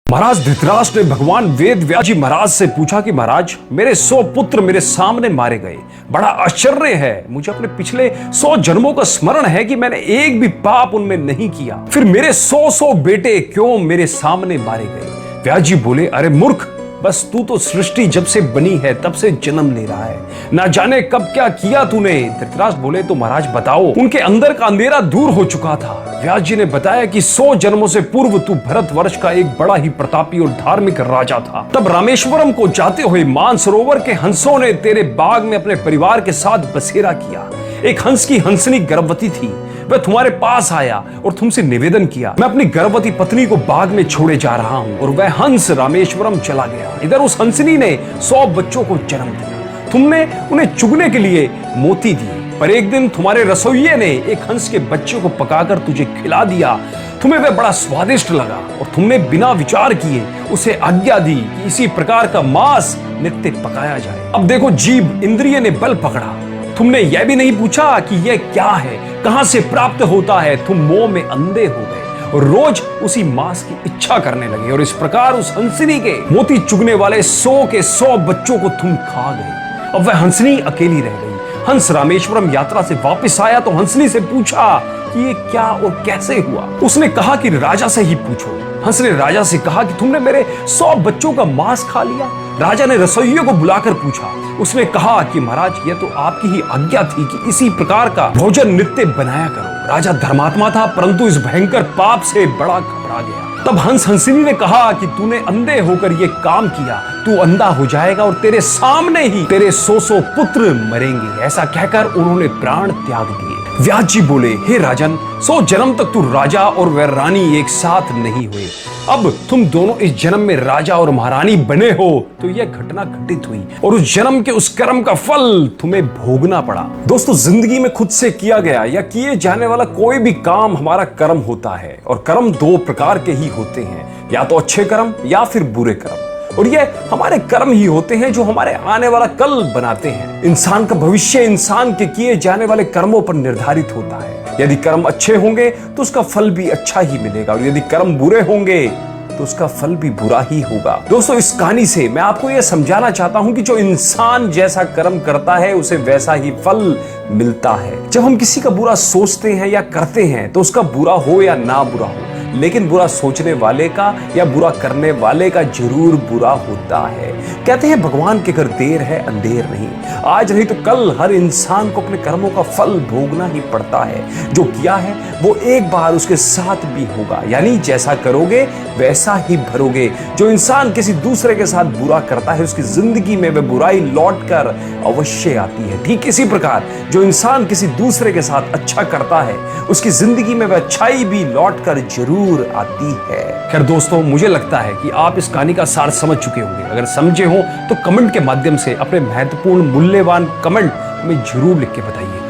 महाराज धृतराष्ट्र ने भगवान वेद व्यास जी महाराज से पूछा कि महाराज मेरे 100 पुत्र मेरे सामने मारे गए। बड़ा आश्चर्य है, मुझे अपने पिछले 100 जन्मों का स्मरण है कि मैंने एक भी पाप उनमें नहीं किया, फिर मेरे 100 बेटे क्यों मेरे सामने मारे गए। व्यास जी बोले, अरे मूर्ख, बस तू तो सृष्टि जब से बनी है तब से जन्म ले रहा है, ना जाने कब क्या किया तूने। धृतराष्ट्र बोले, तो महाराज बताओ। उनके अंदर का अंधेरा दूर हो चुका था। व्यास जी ने बताया कि 100 जन्मों से पूर्व तू भरतवर्ष का एक बड़ा ही प्रतापी और धार्मिक राजा था। तब रामेश्वरम को जाते हुए मानसरोवर के हंसों ने तेरे बाग में अपने परिवार के साथ बसेरा किया। एक हंस की हंसनी गर्भवती थी, वह तुम्हारे पास आया और तुमसे निवेदन किया, मैं अपनी गर्भवती पत्नी को बाग में छोड़े जा रहा हूं। और वह हंस रामेश्वरम चला गया। इधर उस हंसनी ने 100 बच्चों को जन्म दिया। तुमने उन्हें चुगने के लिए मोती दिए, पर एक दिन तुम्हारे रसोइये ने एक हंस के बच्चे को पकाकर तुझे खिला दिया। तुम्हें वह बड़ा स्वादिष्ट लगा और तुमने बिना विचार किए उसे आज्ञा दी कि इसी प्रकार का मांस नित्य पकाया जाए। अब देखो, जीभ इंद्रिय ने बल पकड़ा। तुमने यह भी नहीं पूछा कि यह क्या है, कहां से प्राप्त होता है। तुम मोह में अंधे हो गए और रोज उसी मांस की इच्छा करने लगे, और इस प्रकार उस हंसनी के मोती चुगने वाले 100 के 100 बच्चों को तुम खा गए। अब वह हंसनी अकेली रह गई। हंस रामेश्वरम यात्रा से वापस आया तो हंसनी से पूछा कि ये क्या और कैसे हुआ। उसने कहा कि राजा से ही पूछो। हंस ने राजा से कहा कि तुमने मेरे 100 बच्चों का मांस खा लिया। राजा ने रसोइये को बुलाकर पूछा। उसने कहा कि महाराज, यह तो आपकी ही आज्ञा थी कि इसी प्रकार का भोजन नित्य बनाया करो। राजा धर्मात्मा था, परंतु इस भयंकर पाप से बड़ा घबरा गया। तब हंस हंसनी ने कहा कि तूने अंधे होकर ये काम किया, तू अंधा हो जाएगा और तेरे सामने ही तेरे 100 पुत्र मरेंगे। ऐसा कहकर उन्होंने प्राण त्याग दिए। व्यास जी बोले, हे राजन, 100 जन्म तक तू राजा और वह रानी एक साथ नहीं हुए। अब तुम दोनों इस जन्म में राजा और महारानी बने हो तो यह घटना घटित हुई और उस जन्म के उस कर्म का फल तुम्हें भोगना पड़ा। दोस्तों, जिंदगी में खुद से किया गया या किए जाने वाला कोई भी काम हमारा कर्म होता है, और कर्म 2 प्रकार के ही होते हैं, या तो अच्छे कर्म या फिर बुरे कर्म। और ये हमारे कर्म ही होते हैं जो हमारे आने वाला कल बनाते हैं। इंसान का भविष्य इंसान के किए जाने वाले कर्मों पर निर्धारित होता है। यदि कर्म अच्छे होंगे तो उसका फल भी अच्छा ही मिलेगा, और यदि कर्म बुरे होंगे तो उसका फल भी बुरा ही होगा। दोस्तों, इस कहानी से मैं आपको यह समझाना चाहता हूं कि जो इंसान जैसा कर्म करता है उसे वैसा ही फल मिलता है। जब हम किसी का बुरा सोचते हैं या करते हैं तो उसका बुरा हो या ना बुरा हो, लेकिन बुरा सोचने वाले का या बुरा करने वाले का जरूर बुरा होता है। कहते हैं भगवान के घर देर है अंधेर नहीं, आज नहीं तो कल हर इंसान को अपने कर्मों का फल भोगना ही पड़ता है। जो किया है वो एक बार उसके साथ भी होगा, यानी जैसा करोगे वैसा ही भरोगे। जो इंसान किसी दूसरे के साथ बुरा करता है उसकी जिंदगी में वह बुराई लौट कर अवश्य आती है। ठीक इसी प्रकार जो इंसान किसी दूसरे के साथ अच्छा करता है उसकी जिंदगी में वह अच्छाई भी लौट कर जरूर आती है। खैर दोस्तों, मुझे लगता है कि आप इस कहानी का सार समझ चुके होंगे। अगर समझे हो तो कमेंट के माध्यम से अपने महत्वपूर्ण मूल्यवान कमेंट हमें जरूर लिख के बताइए।